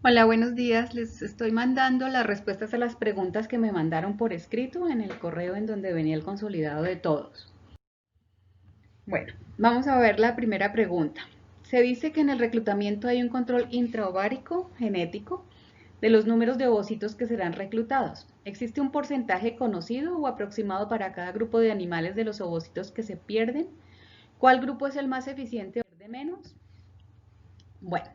Hola, buenos días. Les estoy mandando las respuestas a las preguntas que me mandaron por escrito en el correo en donde venía el consolidado de todos. Bueno, vamos a ver la primera pregunta. Se dice que en el reclutamiento hay un control intraovárico genético de los números de ovocitos que serán reclutados. ¿Existe un porcentaje conocido o aproximado para cada grupo de animales de los ovocitos que se pierden? ¿Cuál grupo es el más eficiente o pierde menos? Bueno,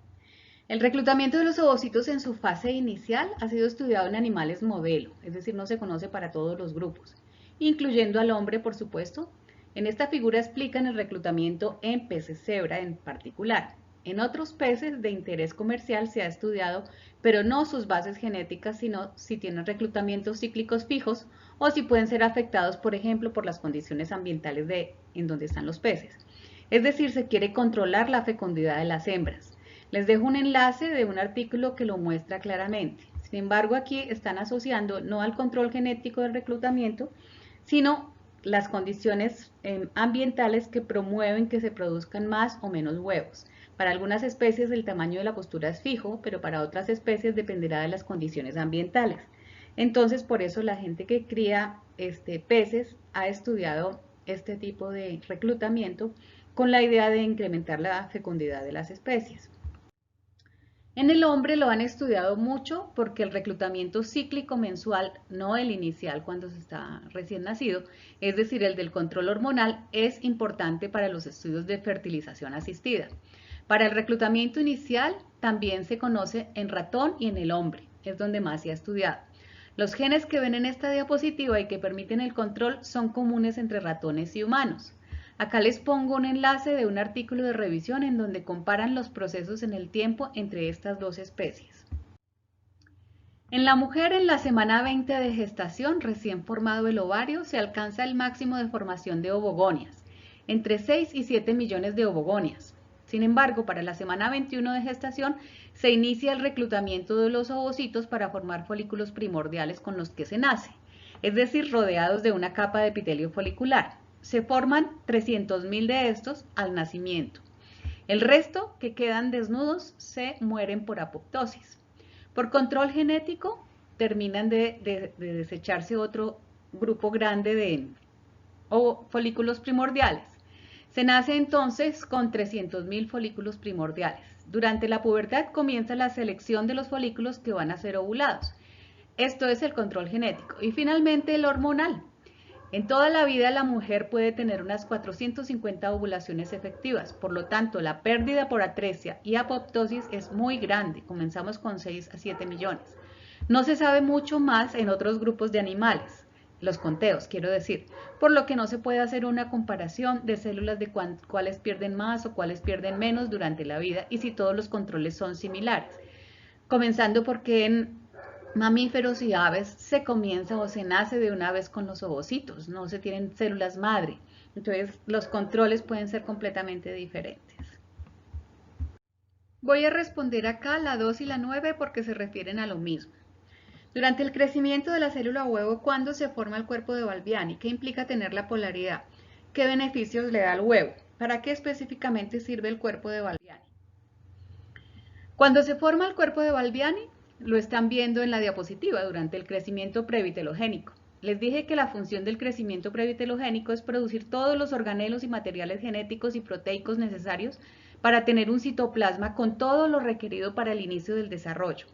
el reclutamiento de los ovocitos en su fase inicial ha sido estudiado en animales modelo, es decir, no se conoce para todos los grupos, incluyendo al hombre, por supuesto. En esta figura explican el reclutamiento en peces cebra en particular. En otros peces de interés comercial se ha estudiado, pero no sus bases genéticas, sino si tienen reclutamientos cíclicos fijos o si pueden ser afectados, por ejemplo, por las condiciones ambientales en donde están los peces. Es decir, se quiere controlar la fecundidad de las hembras. Les dejo un enlace de un artículo que lo muestra claramente. Sin embargo, aquí están asociando no al control genético del reclutamiento, sino las condiciones ambientales que promueven que se produzcan más o menos huevos. Para algunas especies el tamaño de la postura es fijo, pero para otras especies dependerá de las condiciones ambientales. Entonces, por eso la gente que cría peces ha estudiado este tipo de reclutamiento con la idea de incrementar la fecundidad de las especies. En el hombre lo han estudiado mucho porque el reclutamiento cíclico mensual, no el inicial cuando se está recién nacido, es decir, el del control hormonal, es importante para los estudios de fertilización asistida. Para el reclutamiento inicial también se conoce en ratón y en el hombre, es donde más se ha estudiado. Los genes que ven en esta diapositiva y que permiten el control son comunes entre ratones y humanos. Acá les pongo un enlace de un artículo de revisión en donde comparan los procesos en el tiempo entre estas dos especies. En la mujer, en la semana 20 de gestación, recién formado el ovario, se alcanza el máximo de formación de ovogonias, entre 6 y 7 millones de ovogonias. Sin embargo, para la semana 21 de gestación se inicia el reclutamiento de los ovocitos para formar folículos primordiales con los que se nace, es decir, rodeados de una capa de epitelio folicular. Se forman 300.000 de estos al nacimiento. El resto, que quedan desnudos, se mueren por apoptosis. Por control genético, terminan de desecharse otro grupo grande de folículos primordiales. Se nace entonces con 300.000 folículos primordiales. Durante la pubertad comienza la selección de los folículos que van a ser ovulados. Esto es el control genético. Y finalmente el hormonal. En toda la vida la mujer puede tener unas 450 ovulaciones efectivas, por lo tanto la pérdida por atresia y apoptosis es muy grande, comenzamos con 6 a 7 millones. No se sabe mucho más en otros grupos de animales, los conteos quiero decir, por lo que no se puede hacer una comparación de células de cuáles pierden más o cuáles pierden menos durante la vida y si todos los controles son similares. Comenzando porque en mamíferos y aves se comienza o se nace de una vez con los ovocitos, no se tienen células madre. Entonces los controles pueden ser completamente diferentes. Voy a responder acá la 2 y la 9 porque se refieren a lo mismo. Durante el crecimiento de la célula huevo, ¿cuándo se forma el cuerpo de Balbiani? ¿Qué implica tener la polaridad? ¿Qué beneficios le da al huevo? ¿Para qué específicamente sirve el cuerpo de Balbiani? Cuando se forma el cuerpo de Balbiani, lo están viendo en la diapositiva durante el crecimiento previtelogénico. Les dije que la función del crecimiento previtelogénico es producir todos los organelos y materiales genéticos y proteicos necesarios para tener un citoplasma con todo lo requerido para el inicio del desarrollo.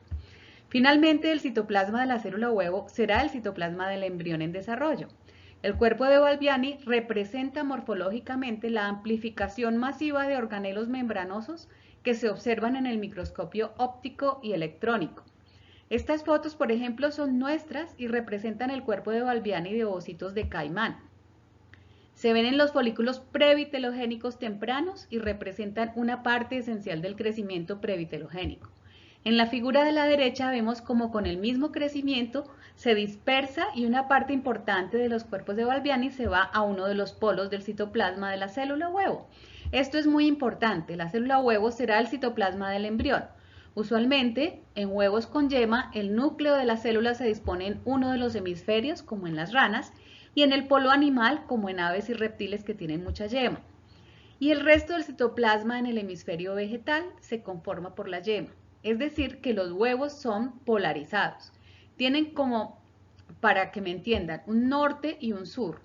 Finalmente, el citoplasma de la célula huevo será el citoplasma del embrión en desarrollo. El cuerpo de Balbiani representa morfológicamente la amplificación masiva de organelos membranosos que se observan en el microscopio óptico y electrónico. Estas fotos, por ejemplo, son nuestras y representan el cuerpo de Balbiani de ovocitos de caimán. Se ven en los folículos previtelogénicos tempranos y representan una parte esencial del crecimiento previtelogénico. En la figura de la derecha vemos como con el mismo crecimiento se dispersa y una parte importante de los cuerpos de Balbiani se va a uno de los polos del citoplasma de la célula huevo. Esto es muy importante, la célula huevo será el citoplasma del embrión. Usualmente, en huevos con yema, el núcleo de la célula se dispone en uno de los hemisferios, como en las ranas, y en el polo animal, como en aves y reptiles que tienen mucha yema. Y el resto del citoplasma en el hemisferio vegetal se conforma por la yema. es decir, que los huevos son polarizados. Tienen como, para que me entiendan, un norte y un sur.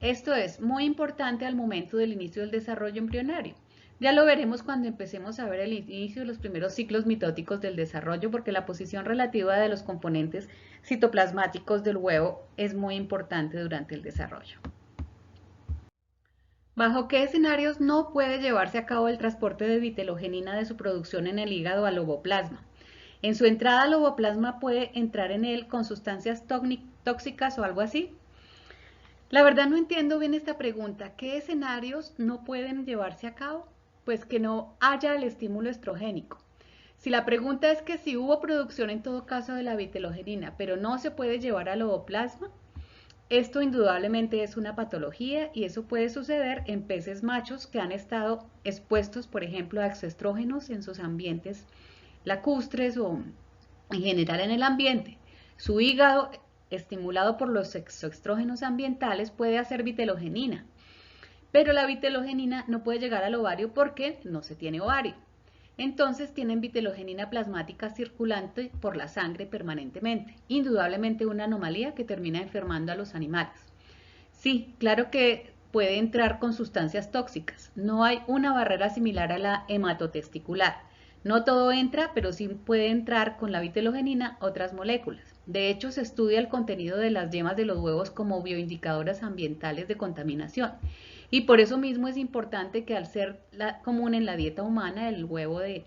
Esto es muy importante al momento del inicio del desarrollo embrionario. Ya lo veremos cuando empecemos a ver el inicio de los primeros ciclos mitóticos del desarrollo, porque la posición relativa de los componentes citoplasmáticos del huevo es muy importante durante el desarrollo. ¿Bajo qué escenarios no puede llevarse a cabo el transporte de vitelogenina de su producción en el hígado al ovoplasma? En su entrada al ovoplasma puede entrar en él con sustancias tóxicas o algo así. La verdad no entiendo bien esta pregunta. ¿Qué escenarios no pueden llevarse a cabo? Pues que no haya el estímulo estrogénico. Si la pregunta es que si hubo producción en todo caso de la vitelogenina, pero no se puede llevar al ovoplasma, esto indudablemente es una patología y eso puede suceder en peces machos que han estado expuestos, por ejemplo, a exoestrógenos en sus ambientes lacustres o en general en el ambiente. Su hígado, estimulado por los exoestrógenos ambientales, puede hacer vitelogenina, pero la vitelogenina no puede llegar al ovario porque no se tiene ovario. Entonces tienen vitelogenina plasmática circulante por la sangre permanentemente. Indudablemente una anomalía que termina enfermando a los animales. Sí, claro que puede entrar con sustancias tóxicas. No hay una barrera similar a la hematotesticular. No todo entra, pero sí puede entrar con la vitelogenina otras moléculas. De hecho, se estudia el contenido de las yemas de los huevos como bioindicadoras ambientales de contaminación. Y por eso mismo es importante que al ser común en la dieta humana el huevo de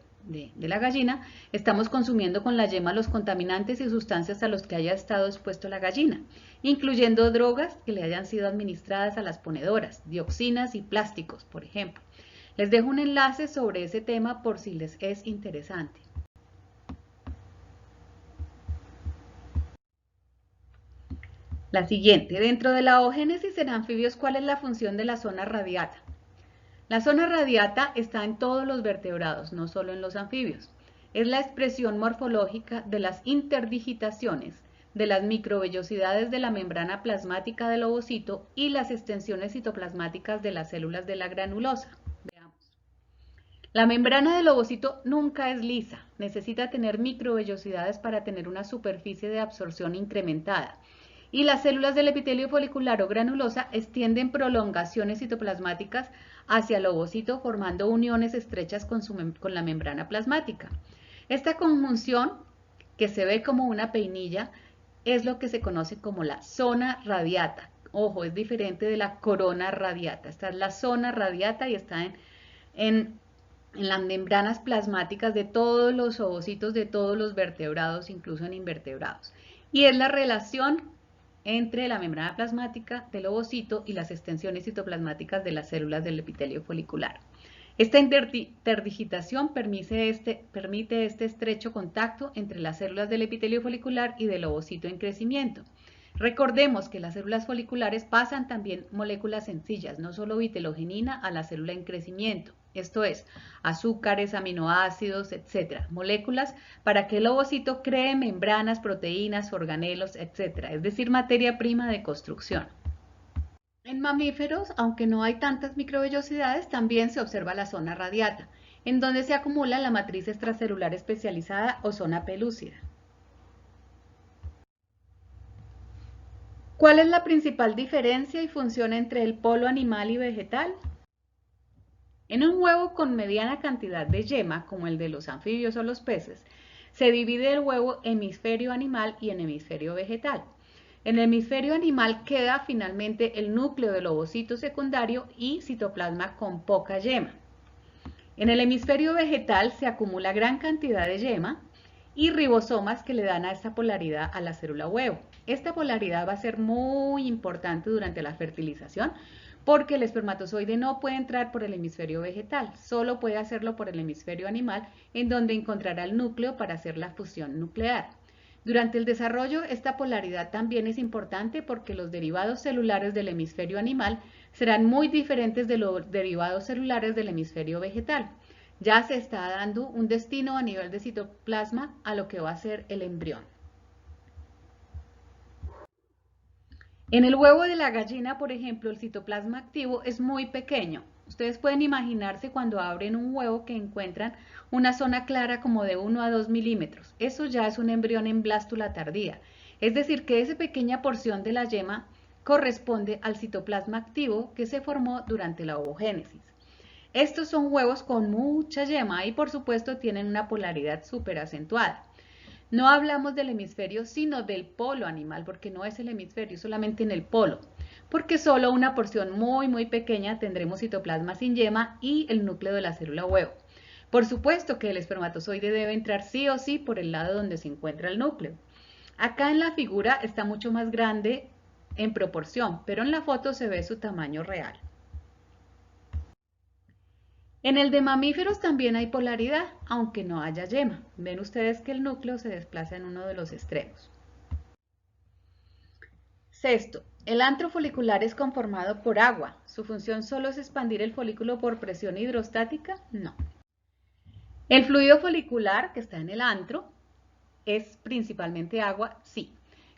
la gallina, estamos consumiendo con la yema los contaminantes y sustancias a los que haya estado expuesto la gallina, incluyendo drogas que le hayan sido administradas a las ponedoras, dioxinas y plásticos, por ejemplo. Les dejo un enlace sobre ese tema por si les es interesante. La siguiente, dentro de la oogénesis en anfibios, ¿cuál es la función de la zona radiata? La zona radiata está en todos los vertebrados, no solo en los anfibios. Es la expresión morfológica de las interdigitaciones, de las microvellosidades de la membrana plasmática del ovocito y las extensiones citoplasmáticas de las células de la granulosa. Veamos. La membrana del ovocito nunca es lisa, necesita tener microvellosidades para tener una superficie de absorción incrementada. Y las células del epitelio folicular o granulosa extienden prolongaciones citoplasmáticas hacia el ovocito formando uniones estrechas con la membrana plasmática. Esta conjunción, que se ve como una peinilla, es lo que se conoce como la zona radiata. Ojo, es diferente de la corona radiata. Esta es la zona radiata y está en las membranas plasmáticas de todos los ovocitos de todos los vertebrados, incluso en invertebrados. Y es la relación entre la membrana plasmática del ovocito y las extensiones citoplasmáticas de las células del epitelio folicular. Esta interdigitación permite este estrecho contacto entre las células del epitelio folicular y del ovocito en crecimiento. Recordemos que las células foliculares pasan también moléculas sencillas, no solo vitelogenina, a la célula en crecimiento. Esto es, azúcares, aminoácidos, etc. Moléculas para que el ovocito cree membranas, proteínas, organelos, etc. Es decir, materia prima de construcción. En mamíferos, aunque no hay tantas microvellosidades, también se observa la zona radiata, en donde se acumula la matriz extracelular especializada o zona pelúcida. ¿Cuál es la principal diferencia y función entre el polo animal y vegetal? En un huevo con mediana cantidad de yema, como el de los anfibios o los peces, se divide el huevo hemisferio animal y en hemisferio vegetal. En el hemisferio animal queda finalmente el núcleo del ovocito secundario y citoplasma con poca yema. En el hemisferio vegetal se acumula gran cantidad de yema y ribosomas que le dan a esta polaridad a la célula huevo. Esta polaridad va a ser muy importante durante la fertilización porque el espermatozoide no puede entrar por el hemisferio vegetal, solo puede hacerlo por el hemisferio animal, en donde encontrará el núcleo para hacer la fusión nuclear. Durante el desarrollo, esta polaridad también es importante porque los derivados celulares del hemisferio animal serán muy diferentes de los derivados celulares del hemisferio vegetal. Ya se está dando un destino a nivel de citoplasma a lo que va a ser el embrión. En el huevo de la gallina, por ejemplo, el citoplasma activo es muy pequeño, Ustedes pueden imaginarse cuando abren un huevo que encuentran una zona clara como de 1 a 2 milímetros. Eso ya es un embrión en blástula tardía. Es decir, que esa pequeña porción de la yema corresponde al citoplasma activo que se formó durante la ovogénesis. Estos son huevos con mucha yema y por supuesto tienen una polaridad súper acentuada. No hablamos del hemisferio, sino del polo animal, porque no es el hemisferio, solamente en el polo, porque solo una porción muy pequeña tendremos citoplasma sin yema y el núcleo de la célula huevo. Por supuesto que el espermatozoide debe entrar sí o sí por el lado donde se encuentra el núcleo. Acá en la figura está mucho más grande en proporción, pero en la foto se ve su tamaño real. En el de mamíferos también hay polaridad, aunque no haya yema. Ven ustedes que el núcleo se desplaza en uno de los extremos. Sexto, el antro folicular es conformado por agua. ¿Su función solo es expandir el folículo por presión hidrostática? No. El fluido folicular que está en el antro es principalmente agua, sí.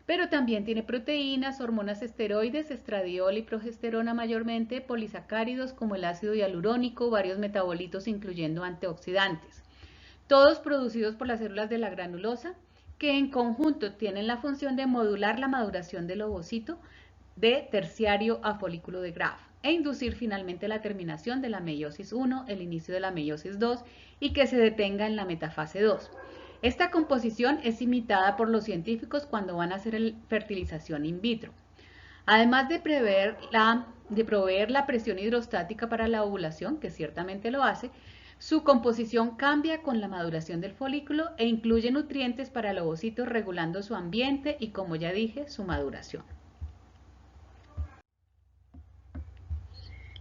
Pero también tiene proteínas, hormonas esteroides, estradiol y progesterona mayormente, polisacáridos como el ácido hialurónico, varios metabolitos incluyendo antioxidantes. Todos producidos por las células de la granulosa, que en conjunto tienen la función de modular la maduración del ovocito de terciario a folículo de Graf e inducir finalmente la terminación de la meiosis 1, el inicio de la meiosis 2 y que se detenga en la metafase 2. Esta composición es imitada por los científicos cuando van a hacer la fertilización in vitro. Además de proveer la presión hidrostática para la ovulación, que ciertamente lo hace, su composición cambia con la maduración del folículo e incluye nutrientes para el ovocito regulando su ambiente y, como ya dije, su maduración.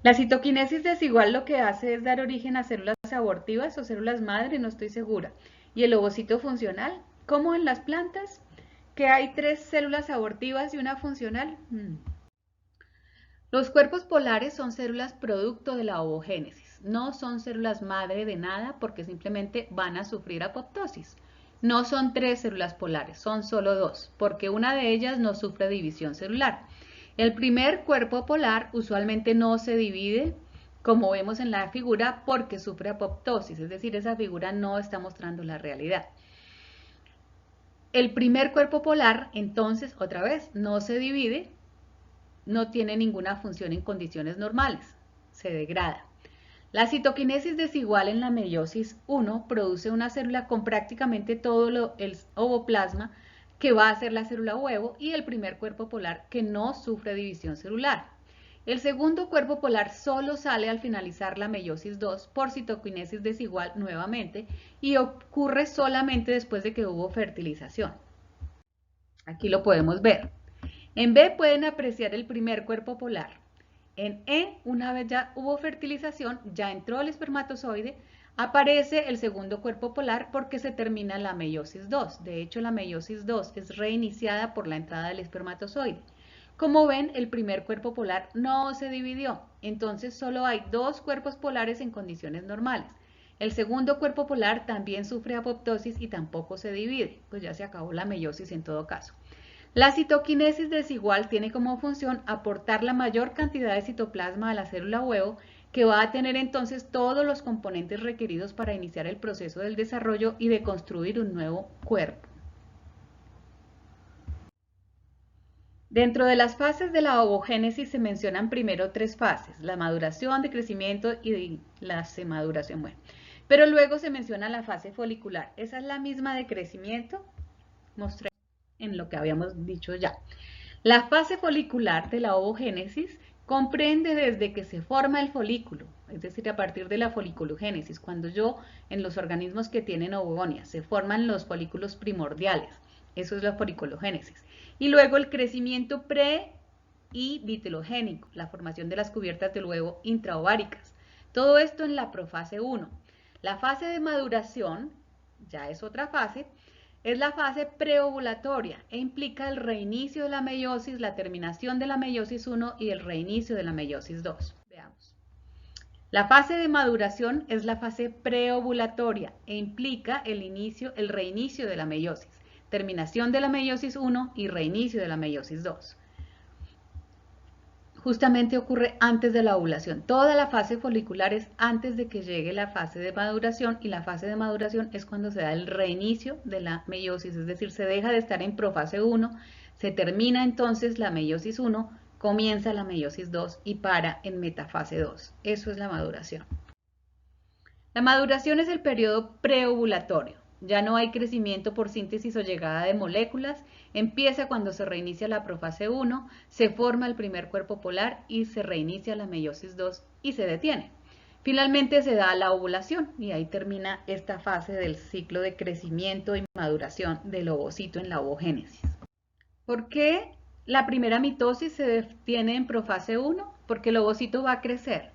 La citoquinesis desigual lo que hace es dar origen a células abortivas o células madre, no estoy segura. Y el ovocito funcional, como en las plantas, que hay 3 células abortivas y una funcional. Los cuerpos polares son células producto de la ovogénesis. No son células madre de nada porque simplemente van a sufrir apoptosis. No son 3 células polares, son solo 2, porque una de ellas no sufre división celular. El primer cuerpo polar usualmente no se divide, como vemos en la figura, porque sufre apoptosis, es decir, esa figura no está mostrando la realidad. El primer cuerpo polar, entonces, otra vez, no se divide, no tiene ninguna función en condiciones normales, se degrada. La citoquinesis desigual en la meiosis 1 produce una célula con prácticamente todo el ovoplasma que va a ser la célula huevo y el primer cuerpo polar que no sufre división celular. El segundo cuerpo polar solo sale al finalizar la meiosis 2 por citoquinesis desigual nuevamente y ocurre solamente después de que hubo fertilización. Aquí lo podemos ver. En B pueden apreciar el primer cuerpo polar. En E, una vez ya hubo fertilización, ya entró el espermatozoide, aparece el segundo cuerpo polar porque se termina la meiosis 2. De hecho, la meiosis 2 es reiniciada por la entrada del espermatozoide. Como ven, el primer cuerpo polar no se dividió, entonces solo hay 2 cuerpos polares en condiciones normales. El segundo cuerpo polar también sufre apoptosis y tampoco se divide, pues ya se acabó la meiosis en todo caso. La citoquinesis desigual tiene como función aportar la mayor cantidad de citoplasma a la célula huevo, que va a tener entonces todos los componentes requeridos para iniciar el proceso del desarrollo y de construir un nuevo cuerpo. Dentro de las fases de la ovogénesis se mencionan primero 3 fases, la maduración, de crecimiento y la semaduración. Bueno, pero luego se menciona la fase folicular. Esa es la misma de crecimiento, mostré en lo que habíamos dicho ya. La fase folicular de la ovogénesis comprende desde que se forma el folículo, es decir, a partir de la foliculogénesis, cuando en los organismos que tienen ovogonia, se forman los folículos primordiales, eso es la foliculogénesis, y luego el crecimiento pre y vitelogénico, la formación de las cubiertas del huevo intraováricas, todo esto en la profase 1. La fase de maduración, ya es otra fase, es la fase preovulatoria e implica el reinicio de la meiosis, la terminación de la meiosis 1 y el reinicio de la meiosis 2. Veamos. La fase de maduración es la fase preovulatoria e implica el reinicio de la meiosis, terminación de la meiosis 1 y reinicio de la meiosis 2. justamente ocurre antes de la ovulación. Toda la fase folicular es antes de que llegue la fase de maduración, y la fase de maduración es cuando se da el reinicio de la meiosis, es decir, se deja de estar en profase 1, se termina entonces la meiosis 1, comienza la meiosis 2 y para en metafase 2. Eso es la maduración. La maduración es el periodo preovulatorio. Ya no hay crecimiento por síntesis o llegada de moléculas. Empieza cuando se reinicia la profase 1, se forma el primer cuerpo polar y se reinicia la meiosis 2 y se detiene. Finalmente se da la ovulación y ahí termina esta fase del ciclo de crecimiento y maduración del ovocito en la ovogénesis. ¿Por qué la primera mitosis se detiene en profase 1? Porque el ovocito va a crecer.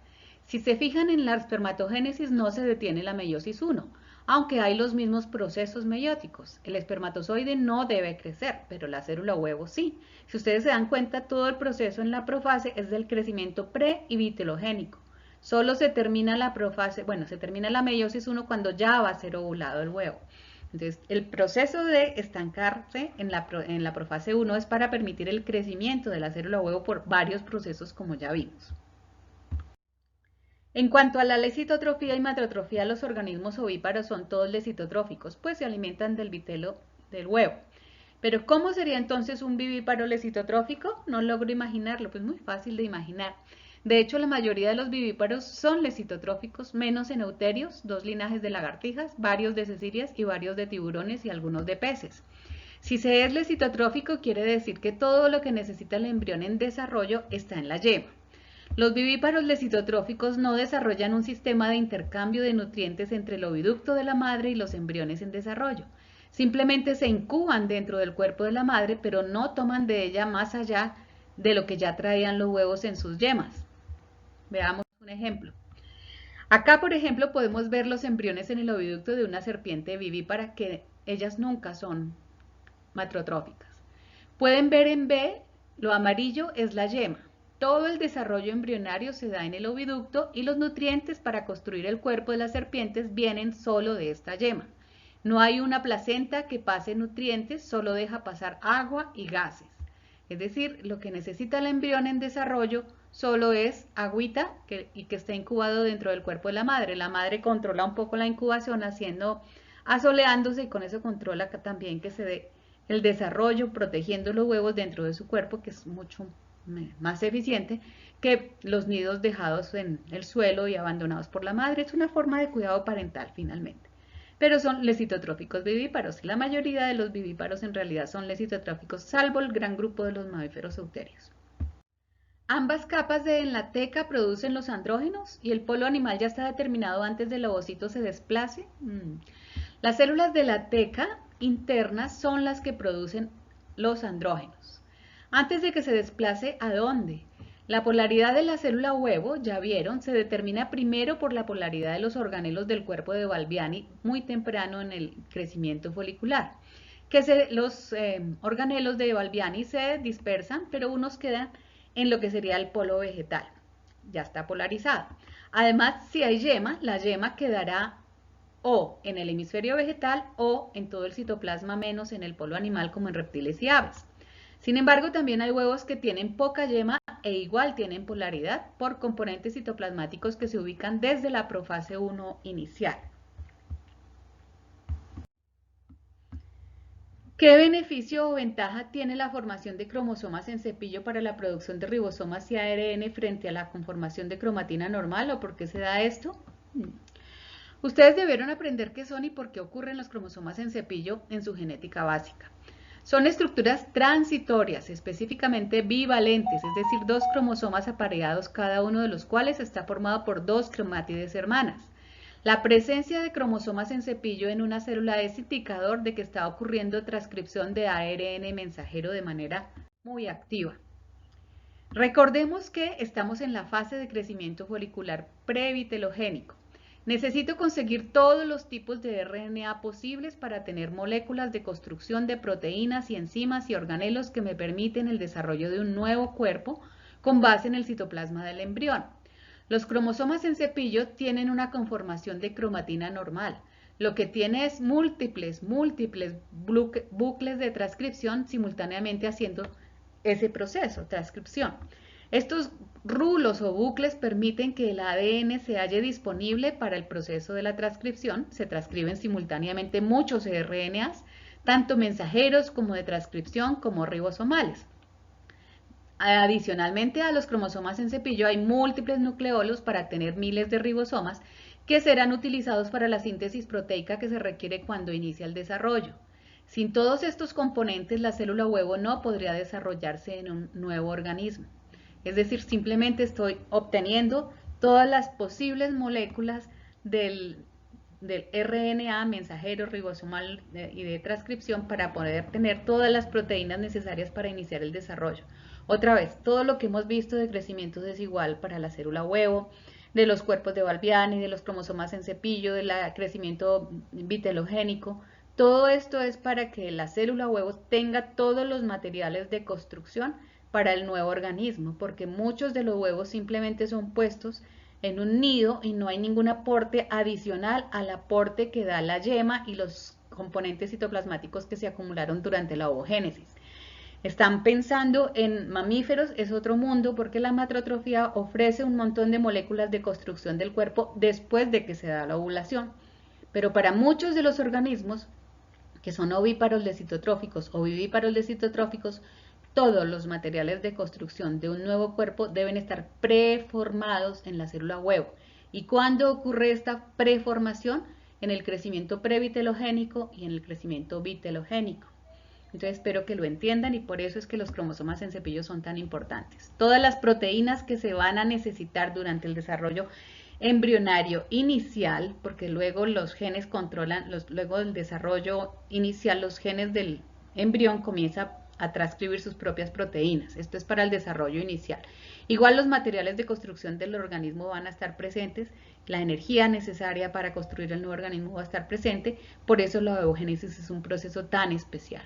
Si se fijan en la espermatogénesis no se detiene la meiosis 1, aunque hay los mismos procesos meióticos. El espermatozoide no debe crecer, pero la célula huevo sí. Si ustedes se dan cuenta, todo el proceso en la profase es del crecimiento pre y vitelogénico. Solo se termina la profase, se termina la meiosis 1 cuando ya va a ser ovulado el huevo. Entonces, el proceso de estancarse en la profase 1 es para permitir el crecimiento de la célula huevo por varios procesos, como ya vimos. En cuanto a la lecitotrofía y matrotrofía, los organismos ovíparos son todos lecitotróficos, pues se alimentan del vitelo del huevo. Pero ¿cómo sería entonces un vivíparo lecitotrófico? No logro imaginarlo, pues muy fácil de imaginar. De hecho, la mayoría de los vivíparos son lecitotróficos, menos en euterios, 2 linajes de lagartijas, varios de cecilias y varios de tiburones y algunos de peces. Si se es lecitotrófico, quiere decir que todo lo que necesita el embrión en desarrollo está en la yema. Los vivíparos lecitotróficos no desarrollan un sistema de intercambio de nutrientes entre el oviducto de la madre y los embriones en desarrollo. Simplemente se incuban dentro del cuerpo de la madre, pero no toman de ella más allá de lo que ya traían los huevos en sus yemas. Veamos un ejemplo. Acá, por ejemplo, podemos ver los embriones en el oviducto de una serpiente vivípara, que ellas nunca son matrotróficas. Pueden ver en B, lo amarillo es la yema. Todo el desarrollo embrionario se da en el oviducto y los nutrientes para construir el cuerpo de las serpientes vienen solo de esta yema. No hay una placenta que pase nutrientes, solo deja pasar agua y gases. Es decir, lo que necesita el embrión en desarrollo solo es agüita y que esté incubado dentro del cuerpo de la madre. La madre controla un poco la incubación asoleándose, y con eso controla también que se dé el desarrollo, protegiendo los huevos dentro de su cuerpo, que es mucho más eficiente que los nidos dejados en el suelo y abandonados por la madre. Es una forma de cuidado parental finalmente. Pero son lecitotróficos vivíparos. La mayoría de los vivíparos en realidad son lecitotróficos, salvo el gran grupo de los mamíferos euterios. Ambas capas de en la teca producen los andrógenos y el polo animal ya está determinado antes del ovocito se desplace. Las células de la teca internas son las que producen los andrógenos. Antes de que se desplace, ¿a dónde? La polaridad de la célula huevo, ya vieron, se determina primero por la polaridad de los organelos del cuerpo de Balbiani muy temprano en el crecimiento folicular. Los organelos de Balbiani se dispersan, pero unos quedan en lo que sería el polo vegetal. Ya está polarizado. Además, si hay yema, la yema quedará o en el hemisferio vegetal o en todo el citoplasma, menos en el polo animal como en reptiles y aves. Sin embargo, también hay huevos que tienen poca yema e igual tienen polaridad por componentes citoplasmáticos que se ubican desde la profase 1 inicial. ¿Qué beneficio o ventaja tiene la formación de cromosomas en cepillo para la producción de ribosomas y ARN frente a la conformación de cromatina normal, o por qué se da esto? Ustedes debieron aprender qué son y por qué ocurren los cromosomas en cepillo en su genética básica. Son estructuras transitorias, específicamente bivalentes, es decir, 2 cromosomas apareados, cada uno de los cuales está formado por 2 cromátides hermanas. La presencia de cromosomas en cepillo en una célula es indicador de que está ocurriendo transcripción de ARN mensajero de manera muy activa. Recordemos que estamos en la fase de crecimiento folicular previtelogénico. Necesito conseguir todos los tipos de RNA posibles para tener moléculas de construcción de proteínas y enzimas y organelos que me permiten el desarrollo de un nuevo cuerpo con base en el citoplasma del embrión. Los cromosomas en cepillo tienen una conformación de cromatina normal. Lo que tiene es múltiples bucles de transcripción simultáneamente haciendo ese proceso, transcripción. Estos rulos o bucles permiten que el ADN se halle disponible para el proceso de la transcripción. Se transcriben simultáneamente muchos RNAs, tanto mensajeros como de transcripción como ribosomales. Adicionalmente a los cromosomas en cepillo hay múltiples nucleolos para tener miles de ribosomas que serán utilizados para la síntesis proteica que se requiere cuando inicia el desarrollo. Sin todos estos componentes, la célula huevo no podría desarrollarse en un nuevo organismo. Es decir, simplemente estoy obteniendo todas las posibles moléculas del RNA, mensajero, ribosomal y de transcripción para poder tener todas las proteínas necesarias para iniciar el desarrollo. Otra vez, todo lo que hemos visto de crecimiento desigual para la célula huevo, de los cuerpos de Balbiani, de los cromosomas en cepillo, del crecimiento vitelogénico, todo esto es para que la célula huevo tenga todos los materiales de construcción para el nuevo organismo, porque muchos de los huevos simplemente son puestos en un nido y no hay ningún aporte adicional al aporte que da la yema y los componentes citoplasmáticos que se acumularon durante la ovogénesis. Están pensando en mamíferos, es otro mundo porque la matrotrofia ofrece un montón de moléculas de construcción del cuerpo después de que se da la ovulación. Pero para muchos de los organismos que son ovíparos lecitotróficos o vivíparos lecitotróficos, todos los materiales de construcción de un nuevo cuerpo deben estar preformados en la célula huevo. ¿Y cuándo ocurre esta preformación? En el crecimiento previtelogénico y en el crecimiento vitelogénico. Entonces espero que lo entiendan y por eso es que los cromosomas en cepillo son tan importantes. Todas las proteínas que se van a necesitar durante el desarrollo embrionario inicial, porque luego los genes controlan, luego del desarrollo inicial, los genes del embrión comienzan a transcribir sus propias proteínas. Esto es para el desarrollo inicial. Igual los materiales de construcción del organismo van a estar presentes, la energía necesaria para construir el nuevo organismo va a estar presente, por eso la ovogénesis es un proceso tan especial.